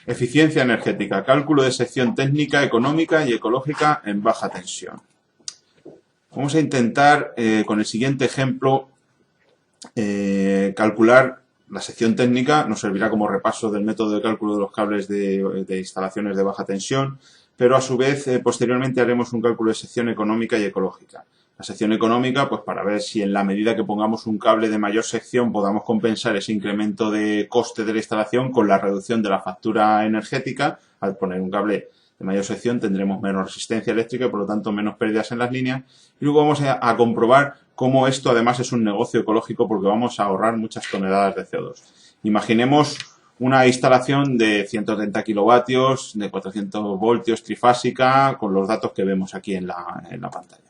Eficiencia energética, cálculo de sección técnica, económica y ecológica en baja tensión. Vamos a intentar, con el siguiente ejemplo, calcular la sección técnica. Nos servirá como repaso del método de cálculo de los cables de instalaciones de baja tensión, pero a su vez, posteriormente haremos un cálculo de sección económica y ecológica. La sección económica, pues para ver si en la medida que pongamos un cable de mayor sección podamos compensar ese incremento de coste de la instalación con la reducción de la factura energética. Al poner un cable de mayor sección tendremos menos resistencia eléctrica y por lo tanto menos pérdidas en las líneas. Y luego vamos a comprobar cómo esto además es un negocio ecológico porque vamos a ahorrar muchas toneladas de CO2. Imaginemos una instalación de 130 kilovatios, de 400 voltios, trifásica, con los datos que vemos aquí en la pantalla.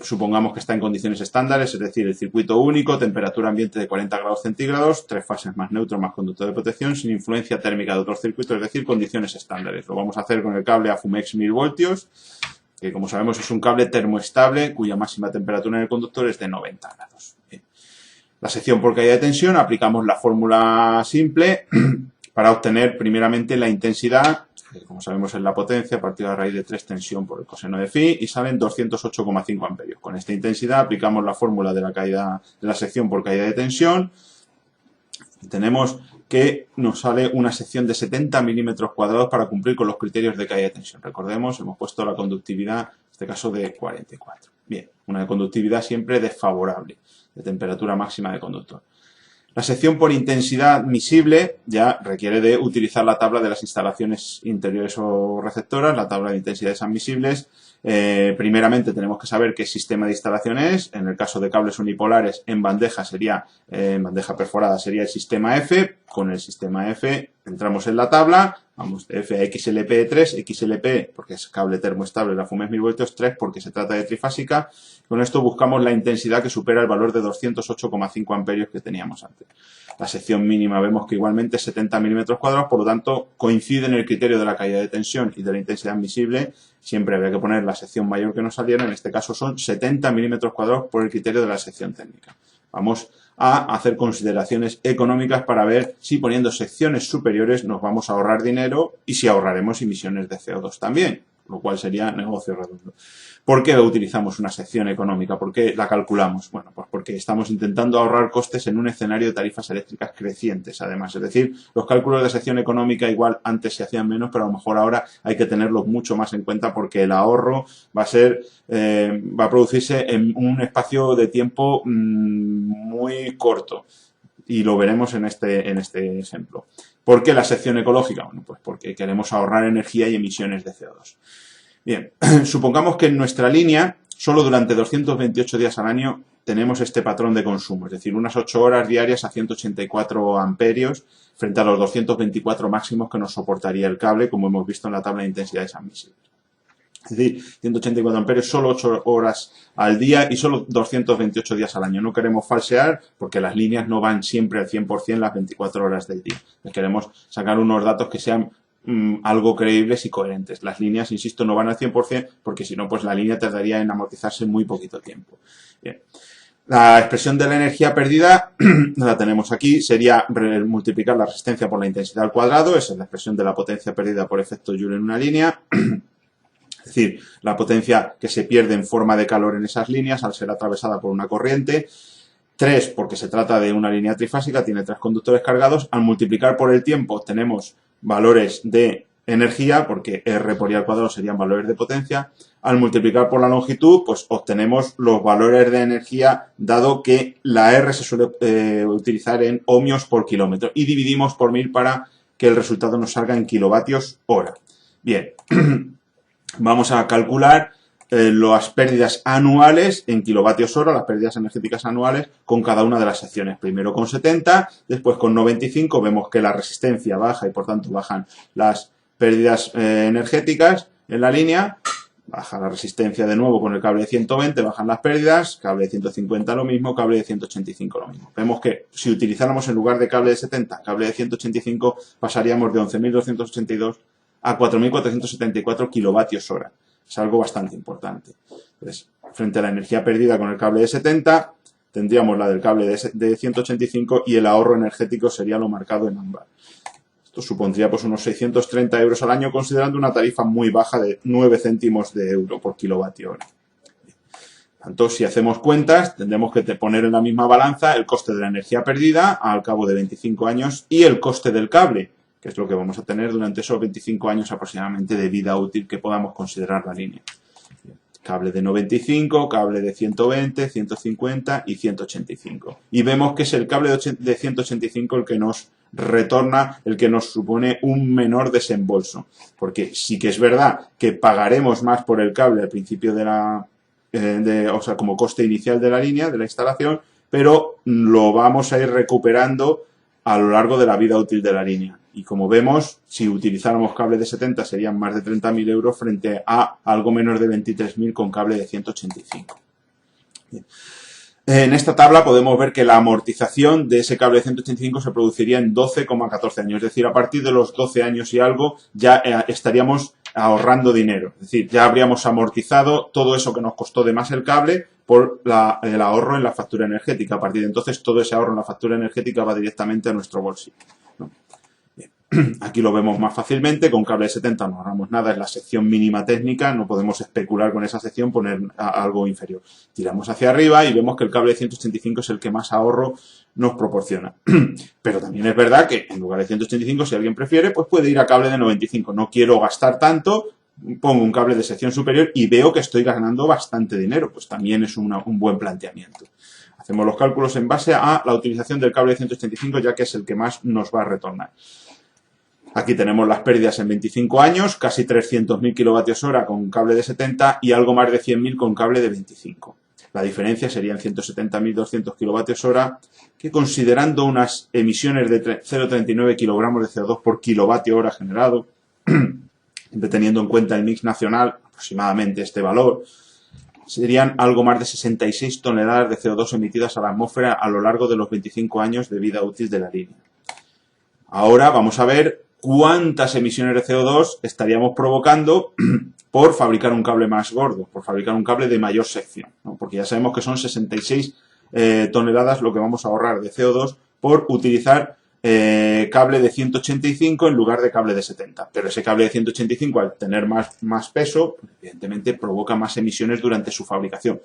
Supongamos que está en condiciones estándares, es decir, el circuito único, temperatura ambiente de 40 grados centígrados, 3 fases más neutro más conductor de protección, sin influencia térmica de otros circuitos, es decir, condiciones estándares. Lo vamos a hacer con el cable AFUMEX 1000 voltios, que como sabemos es un cable termoestable cuya máxima temperatura en el conductor es de 90 grados. Bien. La sección por caída de tensión, aplicamos la fórmula simple para obtener primeramente la intensidad, que como sabemos es la potencia, partida de raíz de 3 tensión por el coseno de phi, y salen 208,5 amperios. Con esta intensidad aplicamos la fórmula de la caída de la sección por caída de tensión. Tenemos que nos sale una sección de 70 milímetros cuadrados para cumplir con los criterios de caída de tensión. Recordemos, hemos puesto la conductividad, en este caso de 44. Bien, una conductividad siempre desfavorable, de temperatura máxima de conductor. La sección por intensidad admisible ya requiere de utilizar la tabla de las instalaciones interiores o receptoras, la tabla de intensidades admisibles. Primeramente tenemos que saber qué sistema de instalación es. En el caso de cables unipolares en bandeja en bandeja perforada sería el sistema F. Con el sistema F entramos en la tabla, vamos de F a XLP3, XLP porque es cable termoestable, la AFUMEX 1000 voltios, 3 porque se trata de trifásica. Con esto buscamos la intensidad que supera el valor de 208,5 amperios que teníamos antes. La sección mínima vemos que igualmente es 70 milímetros cuadrados, por lo tanto coincide en el criterio de la caída de tensión y de la intensidad admisible. Siempre habría que poner la sección mayor que nos saliera, en este caso son 70 milímetros cuadrados por el criterio de la sección técnica. Vamos a hacer consideraciones económicas para ver si poniendo secciones superiores nos vamos a ahorrar dinero y si ahorraremos emisiones de CO2 también, lo cual sería negocio redondo. ¿Por qué utilizamos una sección económica? ¿Por qué la calculamos? Bueno, pues porque estamos intentando ahorrar costes en un escenario de tarifas eléctricas crecientes, además. Es decir, los cálculos de sección económica igual antes se hacían menos, pero a lo mejor ahora hay que tenerlos mucho más en cuenta porque el ahorro va a producirse en un espacio de tiempo muy corto. Y lo veremos en este ejemplo. ¿Por qué la sección ecológica? Bueno, pues porque queremos ahorrar energía y emisiones de CO2. Bien, supongamos que en nuestra línea, solo durante 228 días al año, tenemos este patrón de consumo, es decir, unas 8 horas diarias a 184 amperios frente a los 224 máximos que nos soportaría el cable, como hemos visto en la tabla de intensidades admisibles. Es decir, 184 amperios, solo 8 horas al día y solo 228 días al año. No queremos falsear porque las líneas no van siempre al 100% las 24 horas del día. Queremos sacar unos datos que sean algo creíbles y coherentes. Las líneas, insisto, no van al 100% porque si no, pues la línea tardaría en amortizarse muy poquito tiempo. Bien. La expresión de la energía perdida la tenemos aquí, sería multiplicar la resistencia por la intensidad al cuadrado, esa es la expresión de la potencia perdida por efecto Joule en una línea. Es decir, la potencia que se pierde en forma de calor en esas líneas al ser atravesada por una corriente. 3, porque se trata de una línea trifásica, tiene 3 conductores cargados. Al multiplicar por el tiempo tenemos valores de energía, porque R por I al cuadrado serían valores de potencia. Al multiplicar por la longitud, pues obtenemos los valores de energía, dado que la R se suele utilizar en ohmios por kilómetro. Y dividimos por 1000 para que el resultado nos salga en kilovatios hora. Bien. Vamos a calcular las pérdidas anuales en kilovatios hora, las pérdidas energéticas anuales con cada una de las secciones. Primero con 70, después con 95, vemos que la resistencia baja y por tanto bajan las pérdidas energéticas en la línea. Baja la resistencia de nuevo con el cable de 120, bajan las pérdidas, cable de 150 lo mismo, cable de 185 lo mismo. Vemos que si utilizáramos en lugar de cable de 70, cable de 185, pasaríamos de 11.282 a 4.474 kilovatios hora. Es algo bastante importante. Entonces, frente a la energía perdida con el cable de 70, tendríamos la del cable de 185 y el ahorro energético sería lo marcado en ámbar. Esto supondría pues unos 630 euros al año, considerando una tarifa muy baja de 9 céntimos de euro por kilovatio hora. Tanto, si hacemos cuentas, tendremos que poner en la misma balanza el coste de la energía perdida al cabo de 25 años y el coste del cable, que es lo que vamos a tener durante esos 25 años aproximadamente de vida útil que podamos considerar la línea. Cable de 95, cable de 120, 150 y 185. Y vemos que es el cable de 185 el que nos retorna, el que nos supone un menor desembolso. Porque sí que es verdad que pagaremos más por el cable al principio de la... o sea, como coste inicial de la línea, de la instalación, pero lo vamos a ir recuperando a lo largo de la vida útil de la línea. Y como vemos, si utilizáramos cable de 70 serían más de 30.000 euros frente a algo menos de 23.000 con cable de 185. Bien. En esta tabla podemos ver que la amortización de ese cable de 185 se produciría en 12,14 años. Es decir, a partir de los 12 años y algo ya estaríamos ahorrando dinero. Es decir, ya habríamos amortizado todo eso que nos costó de más el cable por el ahorro en la factura energética. A partir de entonces, todo ese ahorro en la factura energética va directamente a nuestro bolsillo, ¿no? Aquí lo vemos más fácilmente, con cable de 70 no ahorramos nada, es la sección mínima técnica, no podemos especular con esa sección, poner algo inferior. Tiramos hacia arriba y vemos que el cable de 185 es el que más ahorro nos proporciona. Pero también es verdad que en lugar de 185, si alguien prefiere, pues puede ir a cable de 95. No quiero gastar tanto, pongo un cable de sección superior y veo que estoy ganando bastante dinero, pues también es un buen planteamiento. Hacemos los cálculos en base a la utilización del cable de 185, ya que es el que más nos va a retornar. Aquí tenemos las pérdidas en 25 años, casi 300.000 kilovatios hora con cable de 70 y algo más de 100.000 con cable de 25. La diferencia serían 170.200 kilovatios hora, que considerando unas emisiones de 0,39 kilogramos de CO2 por kilovatio hora generado, teniendo en cuenta el mix nacional, aproximadamente este valor, serían algo más de 66 toneladas de CO2 emitidas a la atmósfera a lo largo de los 25 años de vida útil de la línea. Ahora vamos a ver cuántas emisiones de CO2 estaríamos provocando por fabricar un cable más gordo, por fabricar un cable de mayor sección, ¿no? Porque ya sabemos que son 66 toneladas lo que vamos a ahorrar de CO2 por utilizar cable de 185 en lugar de cable de 70. Pero ese cable de 185, al tener más peso, evidentemente provoca más emisiones durante su fabricación.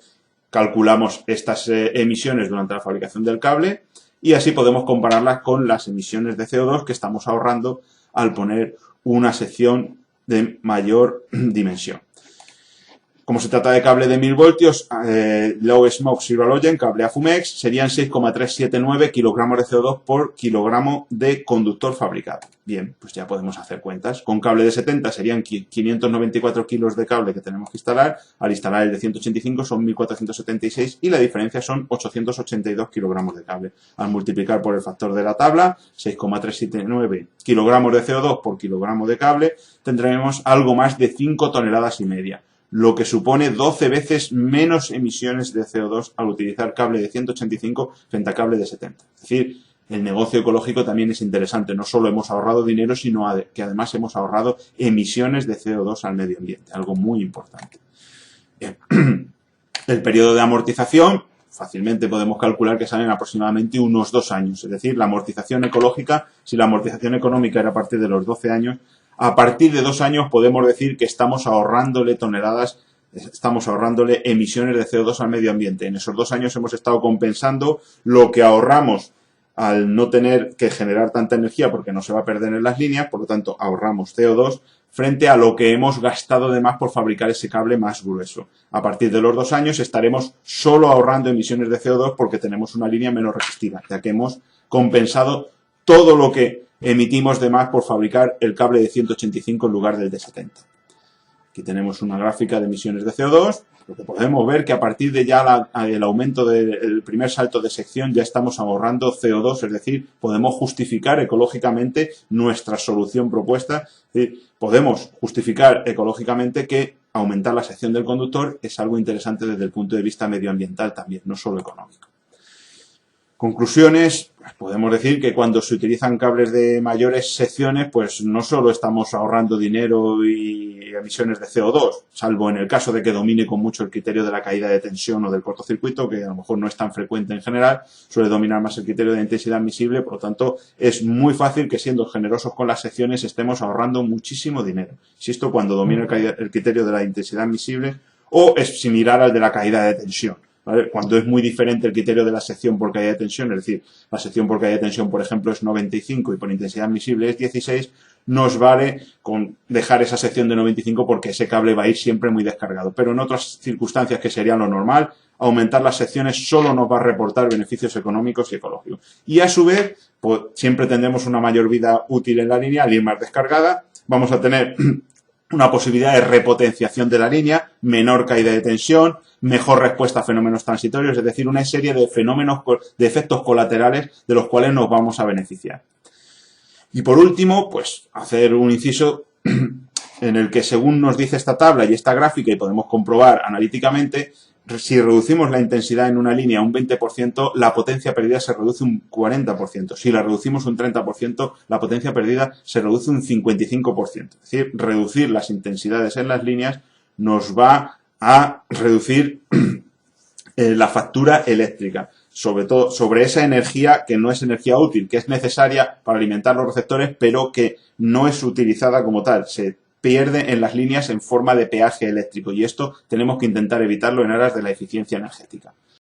Calculamos estas emisiones durante la fabricación del cable y así podemos compararlas con las emisiones de CO2 que estamos ahorrando al poner una sección de mayor dimensión. Como se trata de cable de 1000 voltios, Low Smoke Zero Halogen, cable AFUMEX, serían 6,379 kilogramos de CO2 por kilogramo de conductor fabricado. Bien, pues ya podemos hacer cuentas. Con cable de 70 serían 594 kilos de cable que tenemos que instalar. Al instalar el de 185 son 1476 y la diferencia son 882 kilogramos de cable. Al multiplicar por el factor de la tabla, 6,379 kilogramos de CO2 por kilogramo de cable, tendremos algo más de 5 toneladas y media. Lo que supone 12 veces menos emisiones de CO2 al utilizar cable de 185 frente a cable de 70. Es decir, el negocio ecológico también es interesante. No solo hemos ahorrado dinero, sino que además hemos ahorrado emisiones de CO2 al medio ambiente, algo muy importante. Bien. El periodo de amortización, fácilmente podemos calcular que salen aproximadamente unos 2 años. Es decir, la amortización ecológica, si la amortización económica era a partir de los 12 años, a partir de 2 años podemos decir que estamos ahorrándole toneladas, estamos ahorrándole emisiones de CO2 al medio ambiente. En esos 2 años hemos estado compensando lo que ahorramos al no tener que generar tanta energía porque no se va a perder en las líneas, por lo tanto ahorramos CO2 frente a lo que hemos gastado de más por fabricar ese cable más grueso. A partir de los 2 años estaremos solo ahorrando emisiones de CO2 porque tenemos una línea menos resistiva, ya que hemos compensado todo lo que emitimos de más por fabricar el cable de 185 en lugar del de 70. Aquí tenemos una gráfica de emisiones de CO2, lo que podemos ver que a partir de ya el aumento del primer salto de sección ya estamos ahorrando CO2, es decir, podemos justificar ecológicamente nuestra solución propuesta, es decir, podemos justificar ecológicamente que aumentar la sección del conductor es algo interesante desde el punto de vista medioambiental también, no solo económico. Conclusiones, pues podemos decir que cuando se utilizan cables de mayores secciones, pues no solo estamos ahorrando dinero y y emisiones de CO2, salvo en el caso de que domine con mucho el criterio de la caída de tensión o del cortocircuito, que a lo mejor no es tan frecuente en general, suele dominar más el criterio de intensidad admisible, por lo tanto es muy fácil que siendo generosos con las secciones estemos ahorrando muchísimo dinero. Insisto, cuando domina el criterio de la intensidad admisible o es similar al de la caída de tensión. ¿Vale? Cuando es muy diferente el criterio de la sección por caída de tensión, es decir, la sección por caída de tensión, por ejemplo, es 95 y por intensidad admisible es 16, nos vale con dejar esa sección de 95 porque ese cable va a ir siempre muy descargado. Pero en otras circunstancias que serían lo normal, aumentar las secciones solo nos va a reportar beneficios económicos y ecológicos. Y a su vez, pues, siempre tendremos una mayor vida útil en la línea al ir más descargada. Vamos a tener una posibilidad de repotenciación de la línea, menor caída de tensión, mejor respuesta a fenómenos transitorios, es decir, una serie de fenómenos, de efectos colaterales de los cuales nos vamos a beneficiar. Y por último, pues hacer un inciso en el que según nos dice esta tabla y esta gráfica y podemos comprobar analíticamente, si reducimos la intensidad en una línea un 20%, la potencia perdida se reduce un 40%. Si la reducimos un 30%, la potencia perdida se reduce un 55%. Es decir, reducir las intensidades en las líneas nos va a reducir la factura eléctrica, sobre todo sobre esa energía que no es energía útil, que es necesaria para alimentar los receptores, pero que no es utilizada como tal. Se pierde en las líneas en forma de peaje eléctrico y esto tenemos que intentar evitarlo en aras de la eficiencia energética.